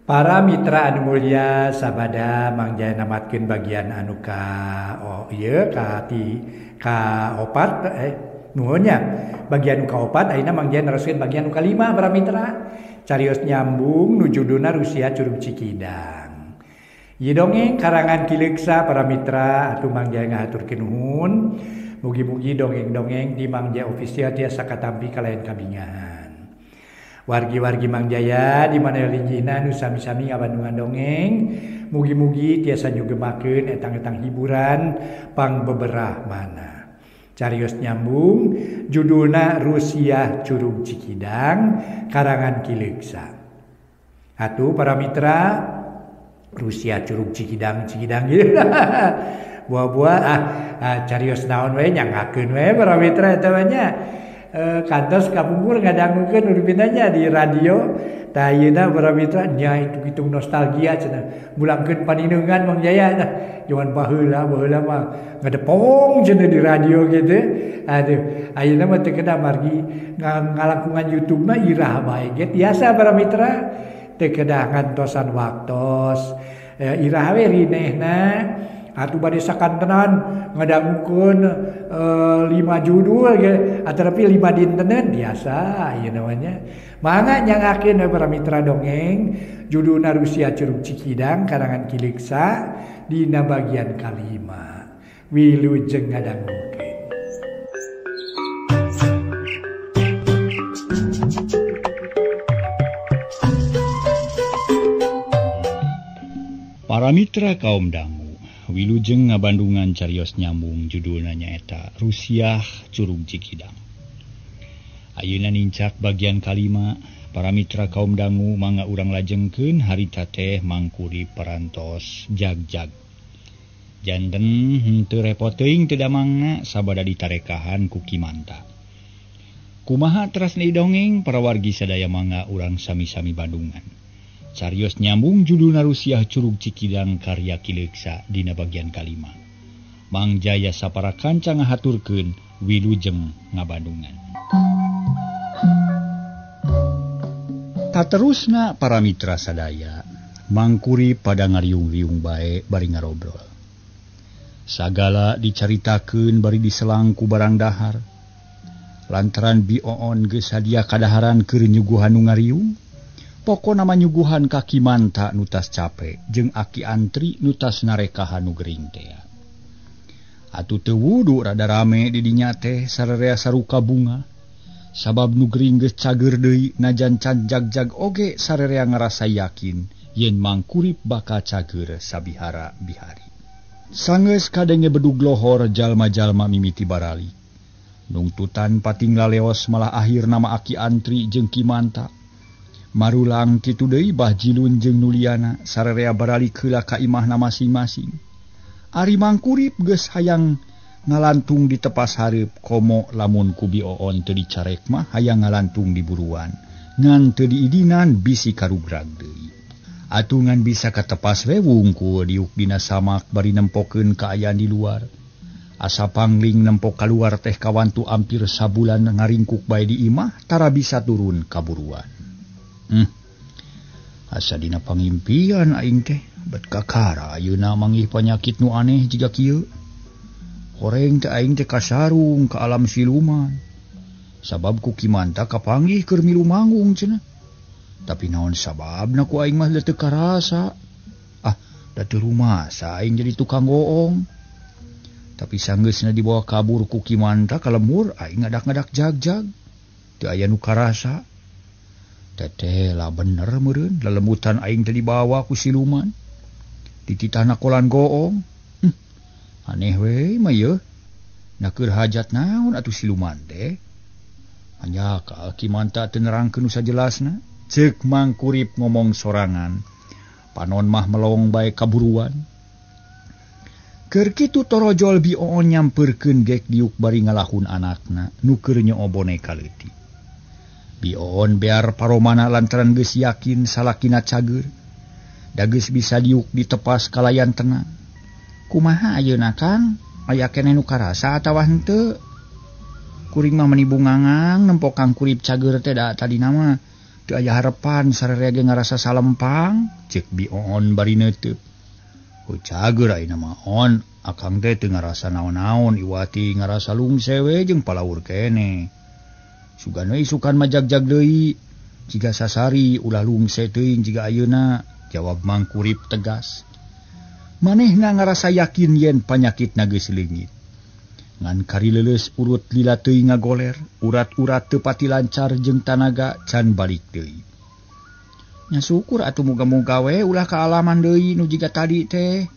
Para mitra anu mulia sabada mangja namatkeun bagian anu ka ieu ka opat nuhun nya. Bagian anu kaopat ayeuna mangja neruskeun bagian anu kalima para mitra. Carios nyambung nu judulna Rusia Curug Cikidang. Ieu dongeng karangan Kileuksa para mitra atuh mangja ngahaturkeun nuhun. Mugi-mugi dongeng-dongeng di Mangja Official tiasa katampi kalayan kabingahan. Wargi-wargi Mangjaya di mana lijina nu sami-sami ngabandungan dongeng, mugi-mugi tiasa nyugemakeun etang-etang hiburan pang beberah mana. Carios nyambung judulna Rusia Curug Cikidang karangan Kileuksa. Atuh para mitra Rusia Curug Cikidang gitu. Buah-buah carios naon we nyangakeun we para mitra eta nya. Kantos kapungkur ngadangukeun uripinanya di radio tah ayeuna para mitra nya hitung-hitung nostalgia cenah mulangkeun paninungan Mang Jaya tah jangan baheula mah ngadepong cenah di radio gitu. Aduh ayeuna mah teu kedah margi ngalakungan YouTube mah irah bae ge tiasa para mitra teu kedah ngantosan waktos irah we rinehna atuh bade sakantenan ngadangukeun 5 judul ge atarapi 5 dintenan biasa ieu namanya. Mangga nyangakeun para mitra dongeng judulna Rusia Curug Cikidang karangan Kileuksa dina bagian kalima. Wilujeng ngadangukeun. Para mitra kaum dangu wilujeng ngabandungan carios nyambung judulna nyaeta Rusia Curug Cikidang. Ayeuna nincak bagian kalima, para mitra kaum dangu mangga urang lajengkeun harita teh mangkuri parantos jag-jag. Janten henteu repot teuing teu damangna sabada ditarekahan ku Kimanta. Kumaha terasna dongeng para wargi sadaya mangga urang sami-sami bandungan. Carios nyambung judulna Rusia Curug Cikidang karya Kileuksa dina bagian kalima. Mang Jaya sapara kanca ngahaturkeun wilujeng ngabandungan. Taterusna para mitra sadaya mangkuri pada ngariung-riung bae bari ngarobrol. Sagala dicaritakeun bari diselang ku barang dahar. Lantaran Bioon geus sadia kadaharan keur nyuguhan nu ngariung. Pokona manyuguhan kaki manta nutas capek jeung aki antri nutas narekahan nu gering teh. Atuh teu wudu rada rame di dinya teh sararea saruka bunga. Sabab nu gering geus cager deui najan can jag-jag oge sararea ngarasa yakin yen mangkurip bakal cager sabihara bihari. Sangeus kadenge bedug lohor jalma-jalma mimiti barali. Nungtutan pating laleos malah akhir nama aki antri jeung Kimanta. Marulang kitu deui Bah Jilun jeung Nuliana sararea barali heula ka imahna masing-masing. Ari mangkurip geus hayang ngalantung di tepas hareup komo lamun ku Bioon teu dicarek mah hayang ngalantung di buruan. Ngan teu diidinan bisi karugrag deui. Atungan bisa katepas we wungkul diuk dina samak bari nempokeun kaayaan di luar. Asa pangling nempok kaluar teh kawantu ampir sabulan ngaringkuk bae di imah tara bisa turun ka buruan. Asa dina pangimpian aing teh bet kakara ayeuna manggih panyakit nu aneh jiga kieu. Horeng teh aing teh kasarung ka alam siluman. Sabab ku Kimanta kapanggih keur milu manggung cenah. Tapi naon sababna ku aing mah teu karasa. Da teu rumasa aing jadi tukang goong. Tapi sanggeusna dibawa kabur ku Kimanta ka lemur aing ngadak-ngadak jag-jag. Teu aya nu karasa. Teteh lah bener meureun lelemutan aing teh dibawa ku siluman. Di titahna kolan goong. Aneh we mah yeuh. Na keur hajat naon atuh siluman teh? Hanya ka Kimanta teu nerangkeun nu sajelasna. Ceuk mangkurip ngomong sorangan. Panon mah melong bae kaburuan. Keur kitu torojol Bioon nyampeurkeun gek diuk bari ngalahun anakna nu keur nyoo boneka leutik. Bioon bear paromana lantaran geus yakin salakina cager. Da geus bisa diuk ditepas kalayan tenang. Kumaha ayeuna Kang? Aya keneh nu karasa atawa henteu? Kuring mah meni bungangang nempok kang kurip cager teh da tadina mah teu aya harapan sararea ge ngarasa salempang, cek Bioon bari neuteuk. Cager ayeuna mah on, akang teh teu ngarasa naon-naon iwati ngarasa lungse we jeung palaur kene. Sugan we isukan majagjag deui, jiga sasari ulah lungse teuing jiga ayeuna, jawab Mang Kurip tegas. Manehna ngarasa yakin yen panyakitna geus leungit. Ngan kari leuleus urut lila teuing ngagoler, urat-urat teu pati lancar jeung tanaga can balik deui. Nya syukur atuh muga-muga we ulah kaalaman deui nu jiga tadi teh.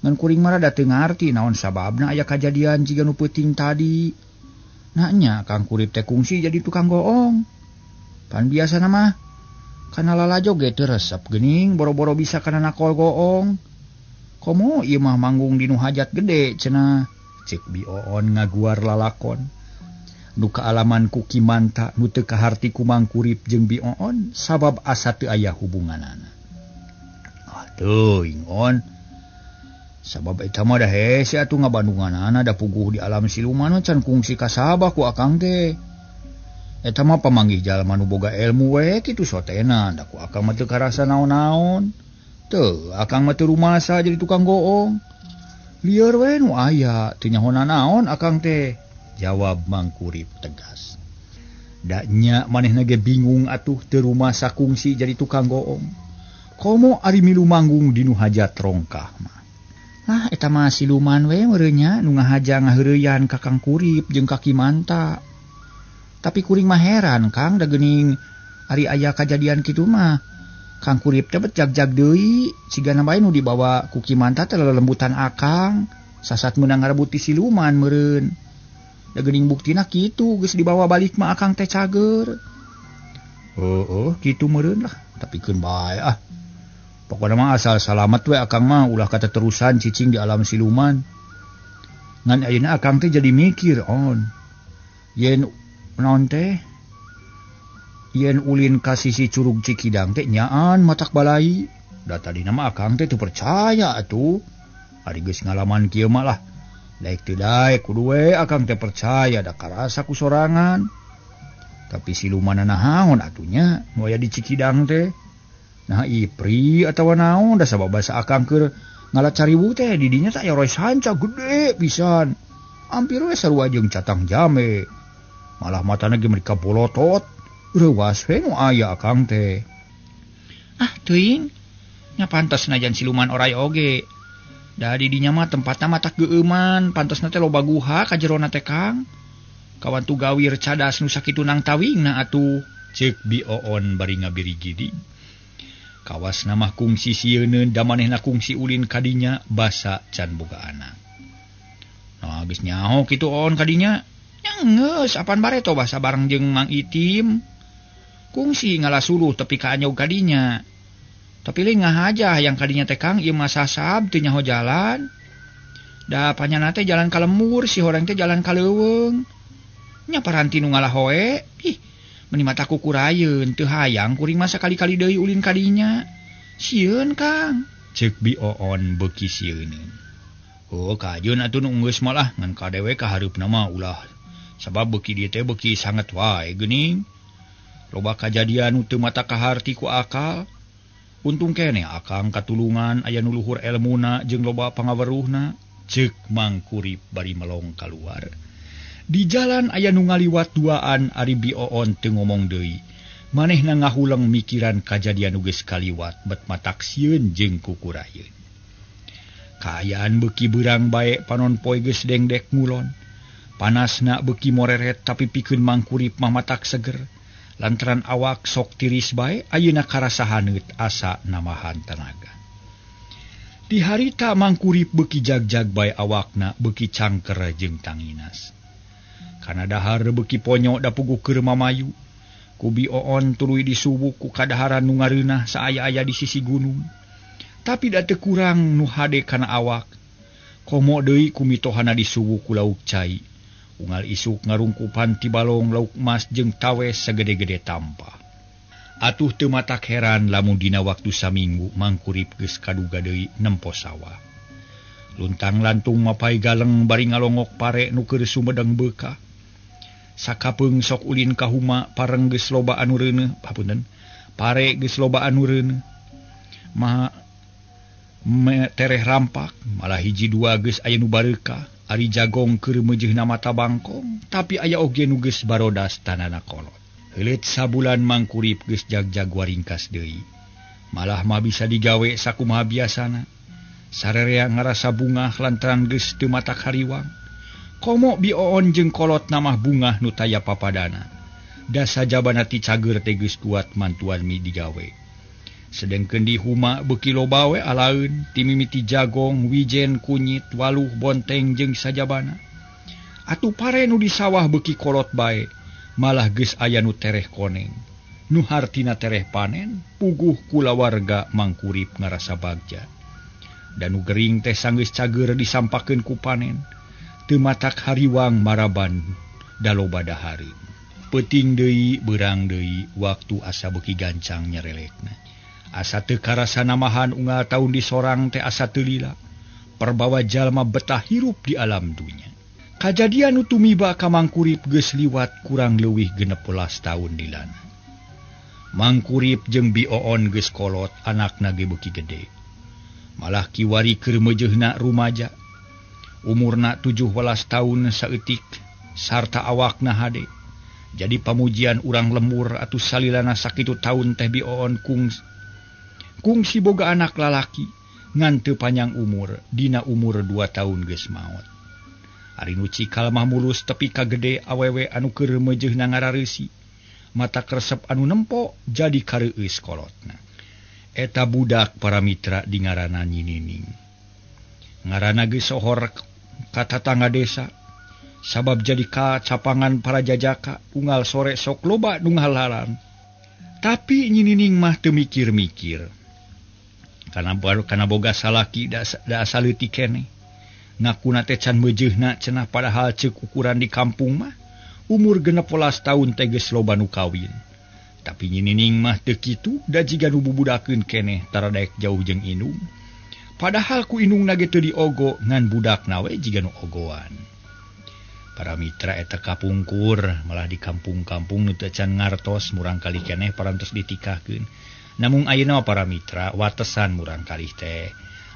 Ngan kuring mah rada teu ngarti naon sababna aya kajadian jiga nu peuting tadi. Nanya Kang Kurip teh kungsi jadi tukang goong. Pan biasana mah kana lalajo ge teu resep geuning boro-boro bisa kana nakol goong. Komo ieu mah manggung di nu hajat gede cenah, cek Bioon ngaguar lalakon. Nu kaalaman ku Kimanta nu teu kaharti ku Mang Kurip jeung Bioon sabab asa teu aya hubunganana. Atuh ingon. Sabab eta mah da hese atuh ngabandunganana da puguh di alam siluman can kungsi ka sabah ku akang teh. Eta mah pamanggih jalma nu boga ilmu we kitu sotena, da ku akang mah teu karasa naon-naon. Teu, akang mah teu rumasa jadi tukang goong. Lieur we nu aya, teu nyahona naon akang teh, jawab Mang Kurip tegas. Da nya manehna ge bingung atuh teu rumasa kungsi jadi tukang goong. Komo ari milu manggung di nu hajat rongkah mah. Nah, eta mah siluman we meureun nya nu ngahaja ngaheureuyan ka Kang Kurip jeung ka Kimanta. Tapi kuring mah heran Kang da geuning ari aya kajadian kitu mah. Kang Kurip teh jagjag deui, sigana bae nu dibawa ku Kimanta teh lelembutan akang, sasat meunang ngarebut ti siluman meureun. Da geuning buktina kitu geus dibawa balik mah akang teh cager. Heueuh, kitu meureun lah, tapikeun bae ah. Pokona mah asal salamet we akang mah ulah kateterusan cicing di alam siluman. Ngan ayeuna akang teh jadi mikir on. Yen naon teh? Yen ulin ka sisi Curug Cikidang teh nyaan matak balai. Da tadina mah akang teh teu percaya atuh. Ari geus ngalaman kieu mah lah. Daek teu daek kudu we akang teh percaya da karasa ku sorangan. Tapi silumanana naon atunya nu aya di Cikidang teh? Nah ipri atawa naon da sababasa akang keur ngalacariwu teh di dinya teh aya roe sanca gede pisan. Hampir we sarua jeung catang jame. Malah matana ge mereka bolotot. Reuwas we nu aya akang teh. Ah teuing, nya pantes najan siluman oray oge. Da di dinya mah tempatna matak geeuman, pantesna teh loba guha ka jerona teh Kang. Kawan tu gawir cadas nu sakitu nang tawingna atuh, ceuk Bioon bari ngabiri gidi. Kawas namah kungsi sieun da manehna kungsi ulin kadinya basa can boga anak. Nah geus nyaho kitu on kadinya. Nya geus apan bareto basa bareng jeung Mang Itim. Kungsi ngalasuluh tepi ka anyog kadinya. Tapi leuwih ngahaja yang kadinya teh Kang ieu mah sasab teu nyaho jalan. Da panyana teh jalan ka lemur, si horeng teh jalan ka leuweung. Nya paranti nu ngalah hoe, meni mata kukurayeun teu hayang kuring mah sakali-kali deui ulin kadinya. Sieun Kang, ceuk Bioon beuki sieuneun. Oh kajeun atuh nu geus mah lah ngan kadewe kahareupna mah ulah. Sabab beuki dieu teh beuki sanget wae geuning. Loba kajadian nu teu mata kaharti ku akal. Untung kene akang katulungan aya nu luhur elmuna jeung loba pangaweruhna, ceuk Mang Kurip bari melong kaluar. Di jalan aya nu ngaliwat duaan ari Bioon teu ngomong deui. Manehna ngahuleng mikiran kajadian nu geus kaliwat bet matak sieun jeung kukurayeun. Kaayaan beuki beurang bae panon poe geus dengdek ngulon. Panasna beuki moreret tapi pikeun Mang Kurip mah matak seger. Lantaran awak sok tiris bae ayeuna karasa haneut asa namahan tenaga. Di harita Mang Kurip beuki jagjag bae awakna beuki cangker jeung tanginas. Kana dahar beuki ponyo da puguh keur mamayu. Ku Bioon tuluy disubuk ku kadaharan nu ngareunah saaya-aya di sisi gunung. Tapi da teu kurang nu hade kana awak. Komo deui ku mitohana disubuk ku lauk cai. Unggal isuk ngarungkupan ti balong lauk emas jeung tawes sagede-gede tampah. Atuh teu matak heran lamun dina waktu saminggu Mang Kurip geus kaduga deui nempo sawah. Luntang lantung mapai galeng bari ngalongok pare nu keur sumedeng beuka. Sakapeung sok ulin ka huma pareng geus loba anu reuneuh, hapunten. Pare geus loba anu reuneuh. Tereh rampak, malah hiji dua geus aya nu bareukah. Ari jagong keur meujeuhna mata bangkong, tapi aya oge nu geus barodas tanana kolot. Heuleut sabulan mangkurip geus jagjag waringkas deui. Malah mah bisa digawe sakumaha biasana. Sarerea ngarasa bungah lantaran geus teu matak hariwang. Komo bioon jeung kolot namah bungah nu taya papadana. Da sajabana ti cager teh geus kuat mantuan mi digawe. Sedengkeun di huma beuki loba we alaeun ti mimiti jagong, wijen, kunyit, waluh, bonteng jeung sajabana. Atuh pare nu di sawah beuki kolot bae, malah geus aya nu tereh koneng. Nu hartina tereh panen, puguh kulawarga mangkurip ngarasa bagja. Dan nu gering teh sanggeus cager disampakeun ku panen. Teu matak hariwang maraban daloba dahareun. Peuting deui, beurang deui, waktu asa beuki gancang nyarelekna. Asa teu karasa namahan unggal taun di sorang teh asa teu lila. Perbawa jalma betah hirup di alam dunya. Kajadian nu tumiba ka mangkurip geus liwat kurang leuwih 16 taun dilana. Mangkurip jeung bioon geus kolot, anakna ge beuki gede. Malah kiwari keur meujeuhna rumaja. Umurna 17 tahun saeutik, sarta awakna hade. Jadi pamujian urang lembur atuh salilana sakitu tahun teh bioon kung si boga anak lalaki, ngan teu panjang umur, dina umur 2 tahun geus maot. Ari nu cikal mah mulus tepi ka gede awewe anu keur meujeuhna ngarareusi. Mata kresep anu nempo jadi kareueus kolotna. Eta budak para mitra di ngaranna Nyi Nining. Ngaranna geus sohor ka tatangga desa, sabab jadi kacapangan para jajaka, unggal sore sok loba nu ngalaran. Tapi Nyi Nining mah teu mikir-mikir. Kana boga salaki da asa leutik keneh. Ngakuna teh can meujeuhna cenah padahal ceuk ukuran di kampung mah umur 16 tahun teh geus loba nu kawin. Tapi Nyi Nining mah teu kitu, da jiga nu bubudakeun keneh tara daek jauh jeung indung. Padahal ku indungna ge teu diogo, ngan budakna we jiga nu ogoan. Para mitra eta kapungkur, malah di kampung-kampung nu teu can ngartos murang kali keneh parantos ditikahkeun. Namung ayeuna para mitra watesan murang kali teh.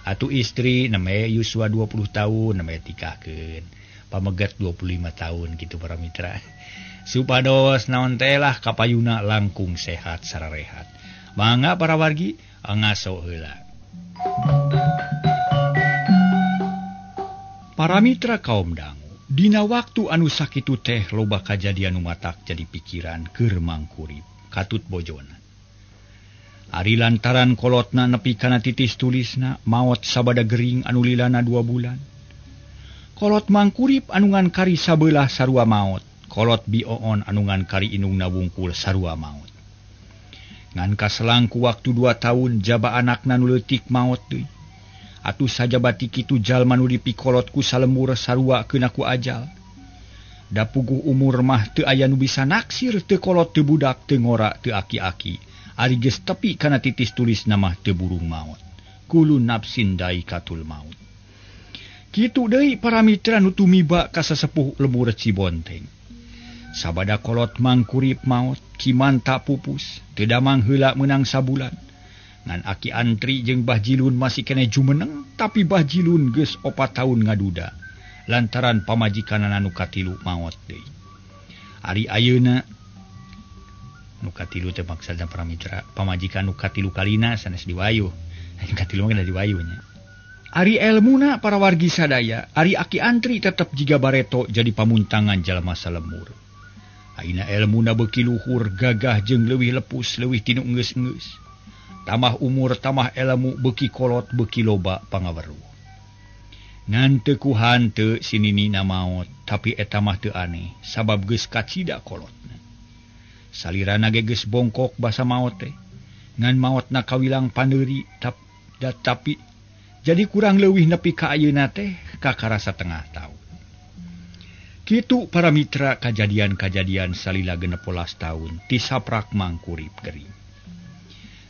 Atuh istri name yuswa 20 tahun name tikahkeun. Pamegat 25 tahun gitu para mitra. Supados naon teh lah kapayuna langkung sehat sararehat. Mangga para wargi ngaso heula. Para mitra kaum dangu, dina waktu anu sakitu teh loba kajadian nu matak jadi pikiran keur mangkurip katut bojona. Ari lantaran kolotna nepi kana titis tulisna maot sabada gering anu lilana 2 bulan. Kolot mangkurip anu ngan kari sabelah sarua maot, kolot bioon anu ngan kari inungna wungkul sarua maot. Ngan kaselangku waktu 2 tahun jaba anakna nu leutik maot deui. Atuh sajabati kitu jalma nu dipikolot ku salembur sarua keuna ku ajal. Da puguh umur mah teu aya nu bisa naksir teu kolot teu budak teu ngora teu aki-aki. Ari geus tepi kana titis tulis nama teu burung maut. Kulu nafsin daikatul maut. Kitu deui para mitra nu tumiba ka sasepuh lembur Cibonteng. Sabada kolot mangkurip maut, kimanta pupus, teu damang heula meunang sabulan. Ngan aki antri jeung Bah Jilun masih kene jumeneng, tapi Bah Jilun geus 4 tahun ngaduda. Lantaran pamajikanana nu katilu maot deui. Ari ayeuna nu katilu teh maksudna para mitra, pamajikan nu katilu kalina sanes diwayuh. Katilu mah diwayuhnya. Ari elmuna para wargi sadaya, ari aki antri tetep jiga bareto jadi pamuntangan jalma salembur. Aina elmuna beuki luhur, gagah jeung leuwih lepus, leuwih tinu enggeus-enggeus. Tamah umur, tamah elmu, beuki kolot, beuki loba pangaweruh. Ngan teu ku hanteu si Ninina maot, tapi eta mah teu aneh, sabab geus kacida kolotna. Salirana ge geus bongkok basa maot teh. Ngan maotna kawilang pandeuri, tapi jadi kurang leuwih nepi ka ayeuna teh kakarasa tengah taun. Kitu para mitra kajadian-kajadian salila 16 tahun ti saprak mangkurip gering.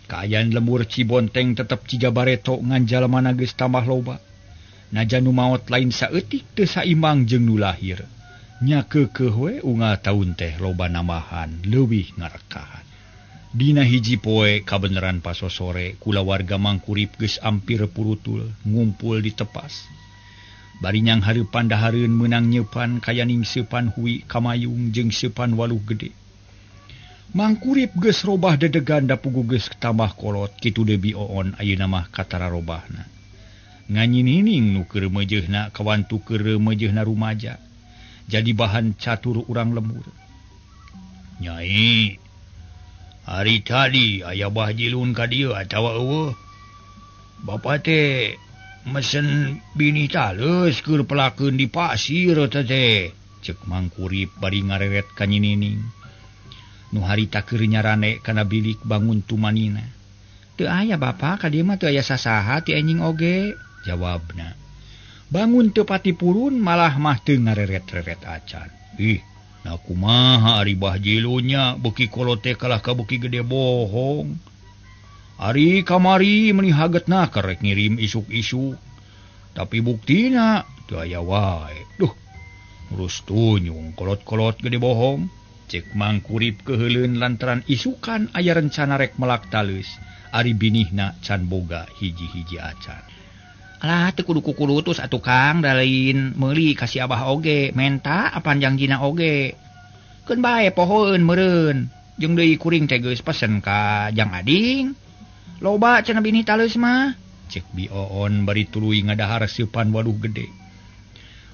Kaayaan lembur Cibonteng tetep jiga bareto ngan jalmana geus tambah loba. Najan nu maot lain saeutik teu saimbang jeung nu lahir. nya kekewe unga taun teh loba nambahan leuwih ngarekahan. Dina hiji poe kabeneran paso sore kula warga Mangkurip geus ampir purutul ngumpul di tepas. Bari nyang hareupan dahareun meunang nyeupan kayaning seupan hui kamayung jeung seupan waluh gede. Mangkurip geus robah dedegan da pugu geus tambah kolot kitu debi oon ayeuna mah katara robahna. Nganyinining nu keur meujeuhna kawantu keur meujeuhna rumaja. Jadi bahan catur urang lembur. Nyai, hari tadi aya Bah Jilun ka dieu atawa eueuh? Bapa teh mesen bini taleus keur pelakeun di pasir teh, ceuk Mangkurip bari ngareret ka Nyinining. Nu harita keur nyarane kana bilik bangun tumanina. Teu aya bapa ka dieu mah teu aya sasaha ti enjing oge, jawabna. Bangun teu pati purun malah mah teu ngareret-reret acan. Ih, nah kumaha ari Bah Jilunnya beuki kolote kalah ka beuki gede bohong. Ari kamari meuni hagetna karek ngirim isuk-isuk. Tapi buktina teu aya wae. Duh, urus tunyung kolot-kolot gede bohong. Cek Mangkurip keheuleun lantaran isukan aya rencana rek melak taleus. Ari binihna can boga hiji-hiji acan. Alah teu kudu kukulutus atuh Kang da lain meuli kasih Abah oge menta apan jangjina oge. Keun bae pohoeun meureun. Jeung deui kuring teh geus pesen ka Jang Ading. Loba cenah bini taleus mah. Cek Bi Oon bari tuluy ngadahar seupan waluh gede.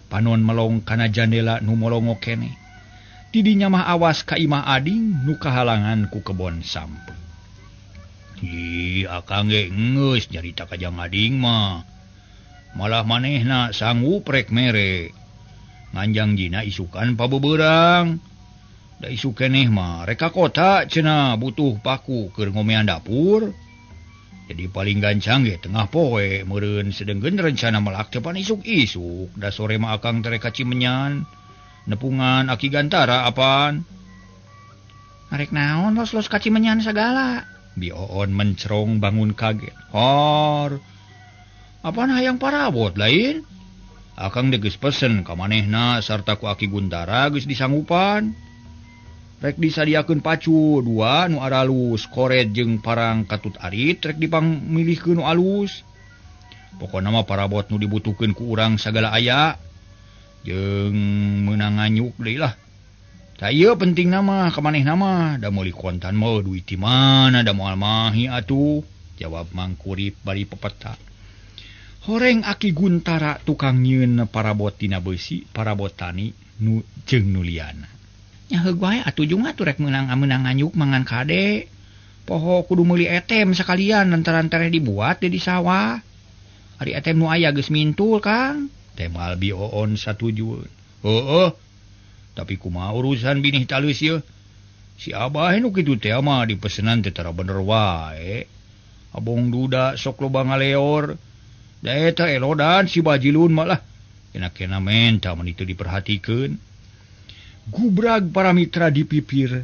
Panon melong kana jandela nu molongo keneh. Di dinya mah awas ka Imah Ading nu kahalangan ku kebon sampeu. Ih, akang ge geus nyarita ka Jang Ading mah. Malah manehna sanggup rek mere. Nganjang jina isukan pabebeurang. Da isu keneh mah reka kota cenah butuh paku keur ngomean dapur. Jadi paling gancang ge tengah poe meureun sedengkeun rencana melak teu pan isuk-isuk. Da sore mah akang teh rek Cimenyan. Nepungan Aki Gantara apan. Arek naon los-los ka Cimenyan sagala? Bi Oon mencerong bangun kaget. Har. Apaan hayang parabot lain? Akang geus pesen ka manehna sarta ku Aki Guntara geus disanggupan. Rek disadiakeun pacu 2 nu aralus, koret jeung parang katut arit rek dipamilihkeun nu alus. Pokona mah parabot nu dibutuhkeun ku urang sagala aya. Jeung meunang nganyuk deui lah. Tah ieu pentingna mah ka manehna mah da meuli kontan mah duit ti mana da moal mahi atuh, jawab Mangkurip bari pepeta. Horeng Aki Guntara tukang nyieun parabot tina beusi, parabot tani nu jeung nu liana. Nya heug wae atuh jeung atuh rek meunang nganyuk mangan kade. Poho kudu meuli etem sakalian lantaran tereh dibuat di sawah. Ari etem nu aya geus mintul, Kang. Temal Bi Oon satuju. Heueuh. Tapi kumaha urusan binih taleus ieu? Si Abah nu kitu teh mah dipesenan teh tara bener wae. Abong duda sok loba ngaleor. Da eta elodan si Bah Jilun mah lah. Kena-kena menta mun itu diperhatikeun. Gubrag para mitra dipipir.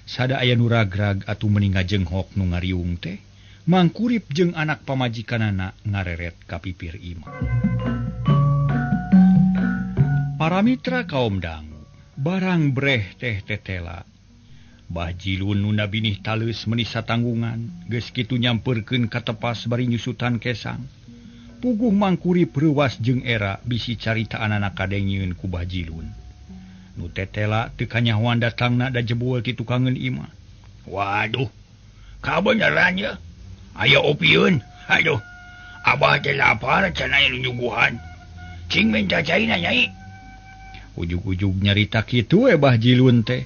Sada aya nu ragrag atuh meuni ngajenghok nu ngariung teh. Mangkurip jeung anak pamajikanana ngareret ka pipir imah. Para mitra kaum dangu, barang breh teh tetela. Bah Jilun nu na binih taleus meuni satanggungan, geus kitu nyampeurkeun ka tepas bari nyusutan kesang. Puguh Mangkurip reuwas jeung era bisi caritaanana kadengieun ku Bah Jilun. Nu tetela teu kanyahoan datangna da jebul ti tukangeun imah. Waduh, kabeneran ya. Aya opieun. Aduh, Abah teh lapar cenah anu nyuguhan. Cing minta caina nyai. Ujug-ujug nyarita kitu Bah Jilun teh.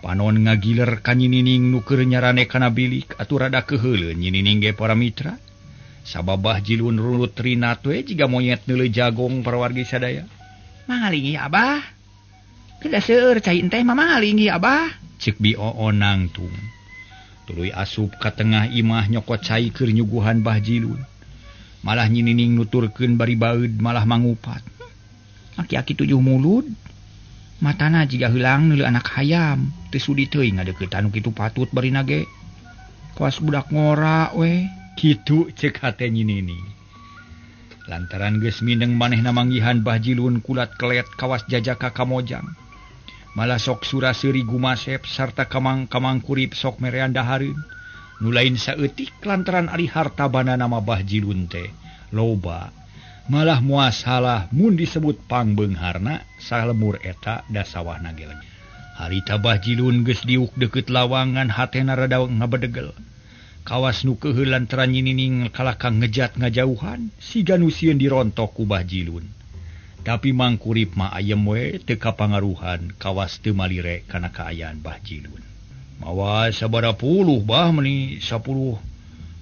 Panon ngagiler ka Nyinining nu keur nyarane kana bilik atuh rada keheuleun Nyinining ge para mitra. Sabab Bah Jilun runut rina teh jiga monyet neuleuh jagong parawargi sadaya. Mangalingi Abah. Kada seueur cai teh mah mangalingi Abah. Ceuk Bi Oon nangtung. Tuluy asup ka tengah imah nyokot cai keur nyuguhan Bah Jilun. Malah Nyinining nuturkeun bari baeud malah mangupat. Aki-aki 7 mulud. Matana jiga heulang neuleuh anak hayam. Teu sudi teuing ngadeukeut anu kitu patut barina ge. Kawas budak ngora we. Kitu ceuk hate Nyinining. Lantaran geus mindeng maneh namanggihan Bahjilun kulat kelet kawas jajaka Kamojang. Malah sok suraseuri gumasep sarta kamang-kamang kurip sok merean dahareun. Nu lain saeutik lantaran ari hartabana nama Bahjilun teh loba. Malah moal salah mun disebut pangbeungharna salemur eta da sawahna ge. Harita Bahjilun geus diuk deukeut lawangan hatena rada ngabedegel. Kawas nu keheul lantaran nyinining kalakang ngejat ngajauhan siga nu sieun dirontok ku Bahjilun. Tapi mangkurip mah ayem we teu kapangaruhan kawas teu malire kana kaayaan Bahjilun. Mawa sabaraha puluh bah meuni 10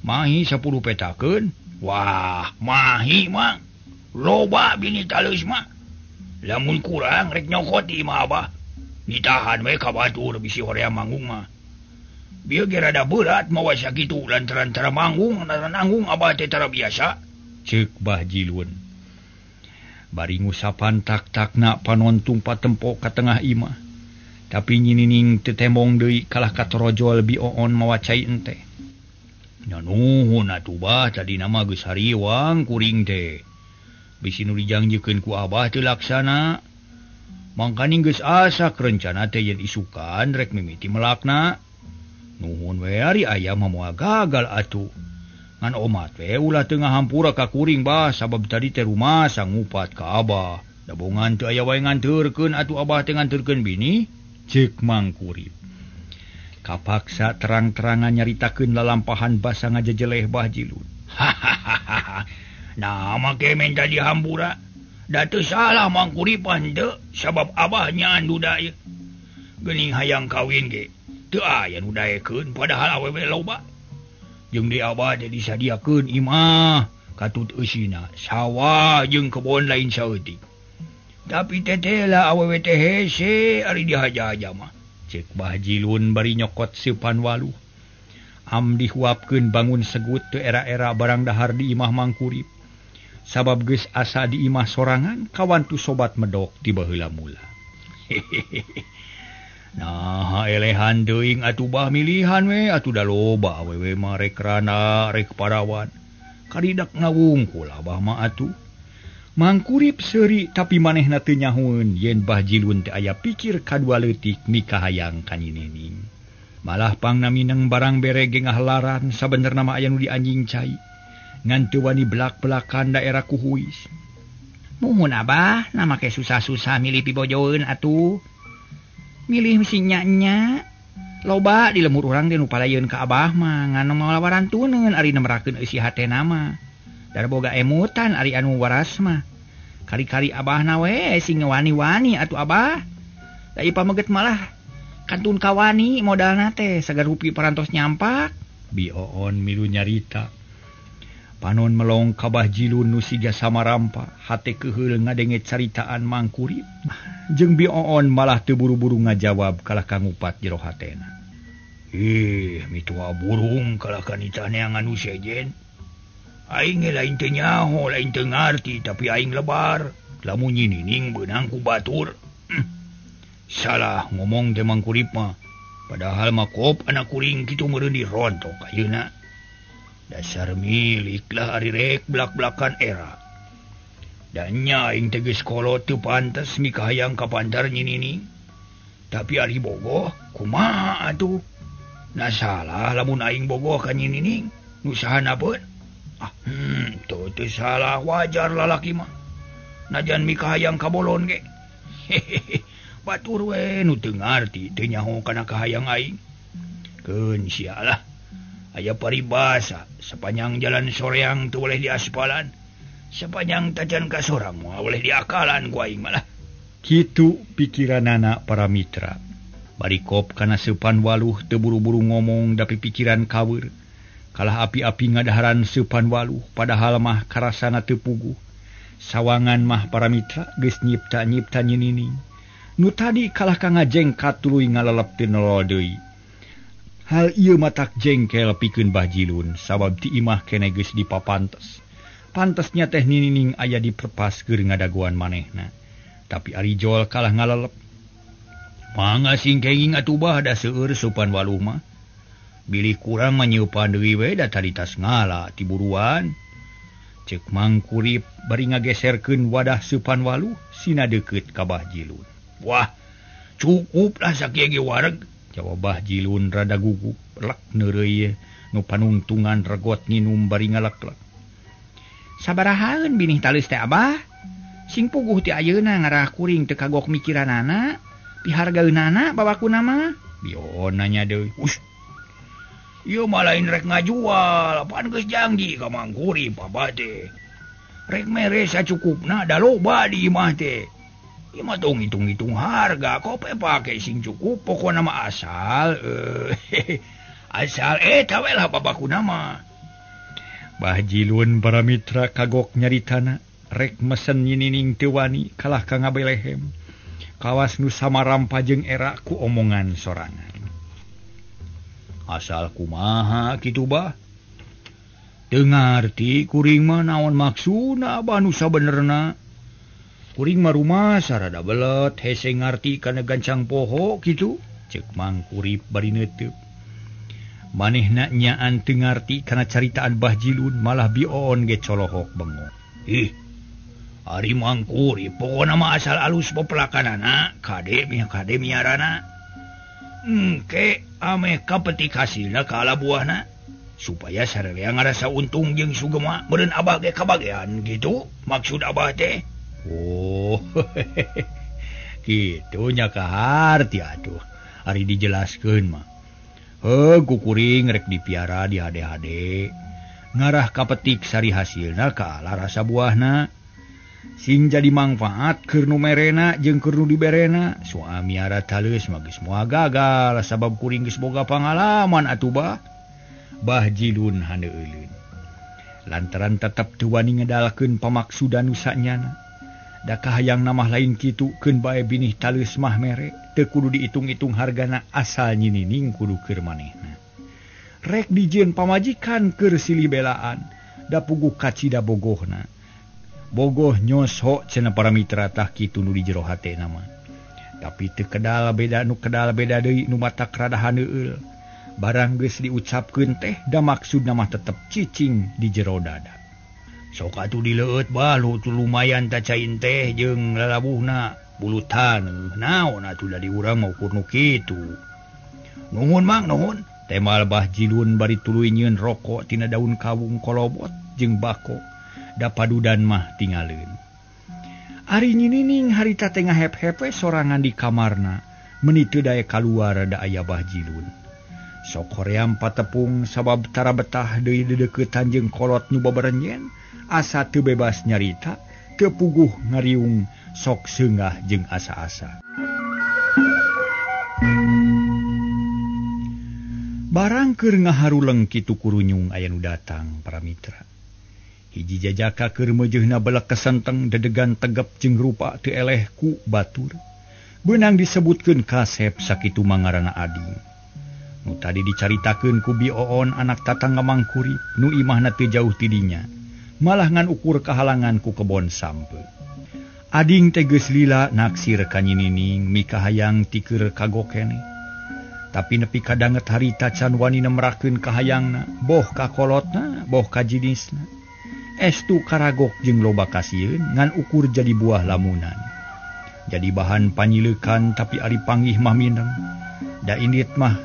mahi 10 petakeun. Wah, mahi mah loba bini taleus mah. Lamun kurang rek nyokoti mah abah. Ditahan we ka batur bisi hoream manggung mah. Bieu ge rada berat mawa sakitu lantaran tara manggung nanggung abah teh tara biasa. Ceuk Bahjilun. Bari ngusapan tak-takna panontung patempo ka tengah imah. Tapi nyinining tetemong deui kalah katorojol bioon mawa cai ente. Nuhun atuh bah tadi nama geus hariwang kuring teh. Bisi nu dijangjikeun ku abah teu laksana. Mangkani geus asa rencana teh yen isukan rek mimiti melakna. Nuhun we ari aya mah moal gagal atuh. Ngan omat we ulah teu ngahampura ka kuring bah sabab tadi teh rumah sangupat ka abah. Dabongan teu aya wae nganteurkeun atuh abah teh nganteurkeun bini. Ceuk mangkurip. Kapaksa terang-terangan nyaritakeun lalampahan basa ngajejeleh Bahjilun. Hahaha. Nah make minta dihampura. Da teu salah mangkuripan teu sabab abahnya anu daya. Geuning hayang kawin ge. Teu aya nu daekeun padahal awewe loba. Jeung di abah teh disadiakeun imah katut eusina sawah jeung kebon lain saeutik. Tapi tetela awewe teh hese ari dihaja-haja mah. Ceuk Bahjilun bari nyokot seupan waluh. Am dihuapkeun bangun segut teu era-era barang dahar di imah mangkurip. Sabab geus asa di imah sorangan kawan tu sobat medok ti baheula mula. Nah elehan teuing atuh bah milihan we atuh da loba awewe mah rek rana rek parawan. Karidak ngawungkul abah mah atuh. Mangkurip seuri tapi manehna teu nyahoeun yen Bahjilun teh aya pikir kadua leutik mikahayang ka nyinining. Malah pangna mineng barang bere ge ngahelaran sabenerna mah aya nu dianjing cai. Ngan teu wani belak-belakan daerah kuhuis. Muhun abah, na make susah-susah milih pibojoeun atuh. Milih si nya-nya. Loba di lemur urang teh nu palayeun ka abah mah ngan malawarantuneun ari nemerakeun eusi hatena mah. Dar boga emutan ari anu waras mah. Kari-kari abahna we sing ngewani-wani atuh abah. Da ipameget malah kantun kawani modalna teh sagar rupi parantos nyampak. Bioon milu nyarita. Panon melong ka Bahjilun nu siga samarampa hate keheul ngadenge caritaan mangkurip. Jeung bioon malah teu buru-buru ngajawab kalah kangupat jero hatena. Mitua burung kalah kanita neangan nu sejen. Aing lain teu nyaho, lain teu ngarti, tapi aing lebar. Lamun nyinining beunang ku batur. Salah ngomong teh mangkurip mah. Padahal mah kop anak kuring kitu meureun dirontok ayeuna. Dasar milik lah ari rek belak-belakan era. Dan nya aing teh geus kolot teu pantes mikahayang ka pantar nyinining. Tapi ari bogoh kumaha atuh? Na salah lamun aing bogoh ka nyinining. Nu saha napeun? Tuh salah wajar lalaki mah. Najan mikahayang kabolon ge. Batur we nu teu ngarti teu nyaho kana kahayang aing. Keun sialah. Aya paribasa sepanjang jalan soreang teu boleh diaspalan. Sepanjang tajan ka sorang moal boleh diakalan ku aing malah. Kitu pikiranana para mitra. Bari kop kana seupan waluh teu buru-buru ngomong dapi pikiran kaweur. Kalah api-api ngadaharan seupan waluh padahal mah karasana teu puguh. Sawangan mah para mitra geus nyipta-nyipta nyinining. Nu tadi kalah ka ngajengkat tuluy ngalelep teu nolol deui. Hal ieu matak jengkel pikeun Bahjilun sabab ti imah keneh geus dipapantes. Pantesnya teh nyinining aya diperpas keur ngadagoan manehna. Tapi ari Jol kalah ngalelep. Mangga singkenging atuh bah da seueur seupan waluh mah. Bilih kurang manyeupan deui we da tadi tas ngala ti buruan. cek Mangkurip bari ngageserkeun wadah supan waluh sina deukeut ka Bah Jilun. Wah, cukuplah sakieu ge wareg, jawab Bah Jilun rada gugup, lek neureuy nu panungtungan regot nginum bari ngaleklek. Sabarahaeun binih taleus teh Abah? Sing puguh ti ayeuna ngarah kuring teu kagok mikiranana, pihargaeunana babakuna mah. Bion nanya deui. Ush. Ieu mah lain rek ngajual, pan geus janji ka Mangkurip Abah teh. Rek mere sacukupna da loba di imah teh. Ieu mah tong hitung-hitung harga, kope pake sing cukup, pokona mah asal asal eta we lah babakuna mah. Bah Jilun para mitra kagok nyaritana, rek mesen nyinining teu wani kalah ka ngabelehem. Kawas nu samarampa jeung era ku omongan sorangan. Asal kumaha kitu Bah? Teu ngarti kuring mah naon maksudna Abah nu sabenerna. Kuring mah rumah sarada belet hese ngarti kana gancang poho kitu, ceuk Mangkurip bari neuteub. Manehna nyaan teu ngarti kana caritaan Bah Jilun, malah bioon ge colohok bengok. Ih, ari Mangkurip pokona mah asal alus pepelakanana, kade miarana. Engke ame kapetik hasilna ka ala buahna, supaya sararea ngarasa untung jeung sugema meureun Abah ge kabagean gitu maksud Abah teh. Oh, kitu nya kaharti atuh. Ari dijelaskeun mah. Ku kuring rek dipiara di hade-hade. Ngarah kapetik sari hasilna ka ala rasa buahna. Sing jadi manfaat keur nu merena jeung keur nu diberena. Suami miara taleus mah geus moal gagal sabab kuring geus boga pangalaman atuh Bah. Bah Jilun handeuleun. Lantaran tetep teu wani ngedalkeun pamaksudan nu sanyana. Da kahayang namah lain kitu keun bae binih taleus mah mere, teu kudu diitung-itung hargana, asal nyinining kudu keur manehna. Rek dijieun pamajikan keur silih belaan, da puguh kacida bogohna. Bogoh nyosho cenah para mitra tah kitu nu di jero hatena mah. Tapi teu kedal beda nu kedal beda deui nu matak rada handeueul. Barang geus diucapkeun teh da maksudna mah tetep cicing di jero dada. Sok atuh dileueut Bah, lumayan tacain teh jeung lalabuhna bulutan. Naon atuh da di urang mah ukur nu kitu. Nuhun Mang, nuhun. Temal Bah Jilun bari tuluy nyieun rokok tina daun kawung kolobot jeung bako. Da padudan mah tingaleun. Ari nyinining harita tengah hep-hepe sorangan di kamarna, meuni teu dae kaluar da aya Bah Jilun. Sok hoream patepung sabab tara betah deui dedeuketan jeung kolot nu baberenyen. Asa teu bebas nyarita, teu puguh ngariung, sok seunggah jeung asa-asa. Barang keur ngaharuleng kitu kurunyung aya nu datang para mitra. Hiji jajaka keur meujeuhna belek kesenteng dedegan tegep jeung rupa teu eleh ku batur. Beunang disebutkeun kasep sakitu mangarana Ading. Nu tadi dicaritakeun ku Bioon anak tatangga Mangkurip nu imahna teu jauh ti dinya. Malah ngan ukur kehalangan ku kebon sampe. Ading teh geus lila naksir ka nyinining mikahayang ti keur kagok keneh. Tapi nepi kadanget harita can wani nemerakeun kahayangna, boh ka kolotna, boh ka jinisna. Estu karagok jeung loba kasieun ngan ukur jadi buah lamunan. Jadi bahan panyileukan tapi ari panggih mah mineng. Da indit mah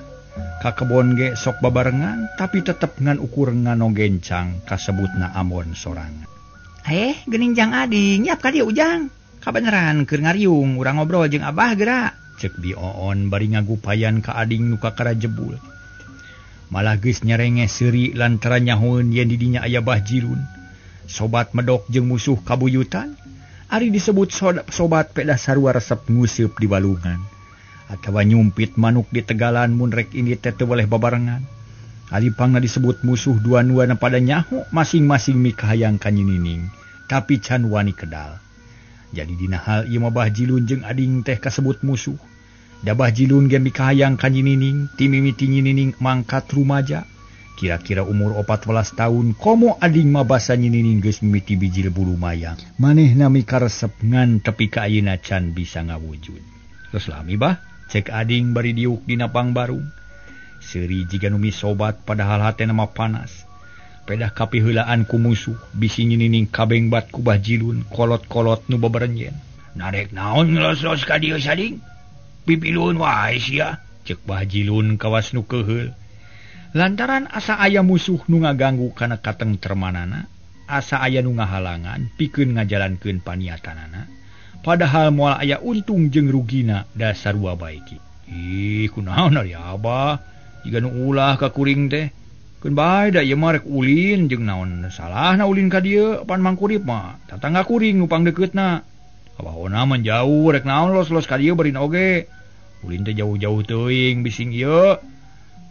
ka kebon ge sok babarengan tapi tetep ngan ukur ngano gencang kasebutna amon sorangan. Geuning Jang Ading nyiap ka dieu ujang. Kabeneran keur ngariung urang ngobrol jeung Abah geura, ceuk Bioon bari ngagupayan ka Ading nu kakara jebul. Malah geus nyerenge seuri lantaran nyahoeun yen di dinya aya Bah Jilun. Sobat medok jeung musuh kabuyutan, ari disebut sobat peda sarua resep nguseup di balungan. Atawa nyumpit manuk di tegalan mun rek ini teh teu boleh babarengan. Alipangna disebut musuh dua-duana pada nyaho masing-masing mikahayang ka nyinining, tapi can wani kedal. Jadi dina hal ieu mah Bah Jilun jeung Ading teh kasebut musuh. Da Bah Jilun ge mikahayang ka nyinining, ti mimiti nyinining mangkat rumaja. Kira-kira umur 14 tahun, komo Ading mah basa nyinining geus mimiti bijil bulu mayang. Manehna mikaresep ngan tepi ka ayeuna can bisa ngawujud. Geus lami Bah, cek Ading bari diuk dina pangbarung. Seuri jiga nu sobat padahal hatena mah panas. pedah kapihelaan ku musuh bisi nyinining kabeng bat ku Bajilun kolot-kolot nu beberenjen. Narek naon ngelos-los ka dieu sading? Pipilun wae sia, cek Bajilun kawas nu keheul. Lantaran asa aya musuh nu ngaganggu kana katengtremanana, asa aya nu ngahalangan pikeun ngajalankeun paniatanana. Padahal moal aya untung jeung rugina da sarua bae kitu. Ih, kunaon ari Abah? Jiga nu ulah ka kuring teh. Keun bae da ieu mah rek ulin jeung naon salahna ulin ka dieu pan mangkurip mah. Tatangga kuring nu pangdeuketna. Abahona mah jauh rek naon los-los ka dieu beurin oge. Ulin teh jauh-jauh teuing bising ieu.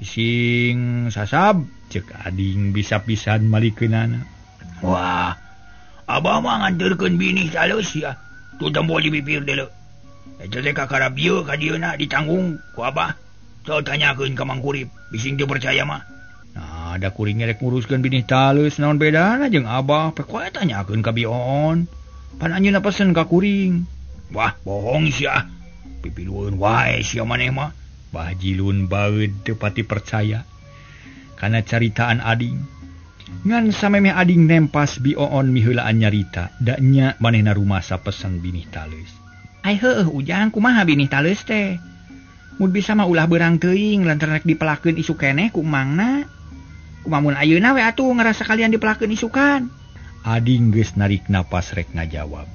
Bising sasab ceuk ading bisa pisan malikeunana. Wah, Abah mah nganterkeun bini talus ya. Tu tembol di bibir deuleu. Eta teh kakarab ieu ka dieuna ditanggung ku Abah. Teu tanyakeun ka mangkurip, bising teu percaya mah. Nah, ada kuring rek nguruskeun bini talus naon bedana jeung Abah, pek wae tanyakeun ka Bion. Pan anjeunna pesen ka kuring. Wah, bohong sia. Pipilueun wae sia maneh mah. Bajilun baeud teu pati percaya kana caritaan ading. Ngan samemeh ading nempas Bion miheulaan nyarita, da nya manehna rumasa pesen bini talus. Ai heueuh ujang kumaha bini talus teh? Mun bisa mah ulah beurang teuing lantaran rek dipelakeun isu keneh ku emangna. Kumaha mun ayeuna we atuh ngarasa kalian dipelakeun isukan. Ading geus narik napas rek ngajawab.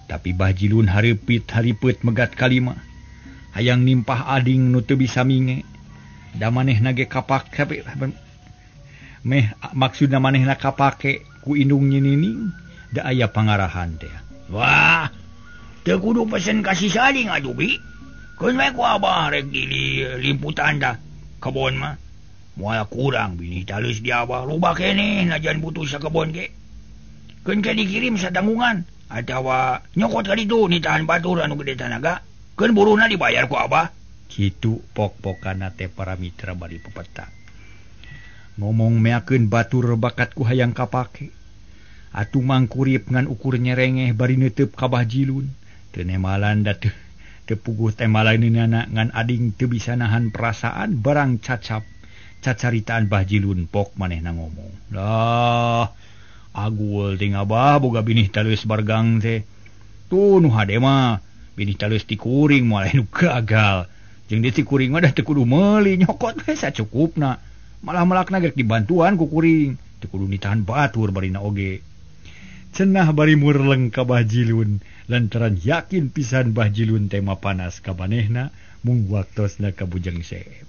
Tapi Bajilun hareupeut megat kalima. Hayang nimpah ading nu teu bisa minge. Da manehna ge kapake meh maksudna manehna kapake ku indung nyinining da aya pangarahan teh. Wah, teu kudu pesen kasih saling atuh Bi. Keun we ku Abah rek di limputan dah kebon mah. Moal kurang bini talus di Abah loba keneh najan butuh sakebon ge. Keun ke dikirim satanggungan atawa nyokot ka ditu nitahan batur anu gede tanaga. Keun buruhna dibayar ku Abah. Kitu pok-pokana teh para mitra bari pepeta. Ngomong meakeun batur bakat ku hayang kapake. Atuh mangkurip ngan ukur nyerengeh bari neuteub ka Bajilun. Teu nemalan da teu puguh temalainina ngan ading teu bisa nahan perasaan barang cacap cacaritaan Bajilun pok manehna ngomong. Lah, agul ting Abah boga binih talus bargang teh. Tuh nu hade mah binih talus ti kuring moal nu gagal. Jeung di ti kuring mah da teu kudu meuli nyokot we sacukupna. Malah melakna gerek dibantuan ku kuring. Teu kudu ditahan batur barina oge. Cenah bari murleng ka Bajilun lantaran yakin pisan Bajilun tema panas ka manehna mung waktosna ka Bujang Seep.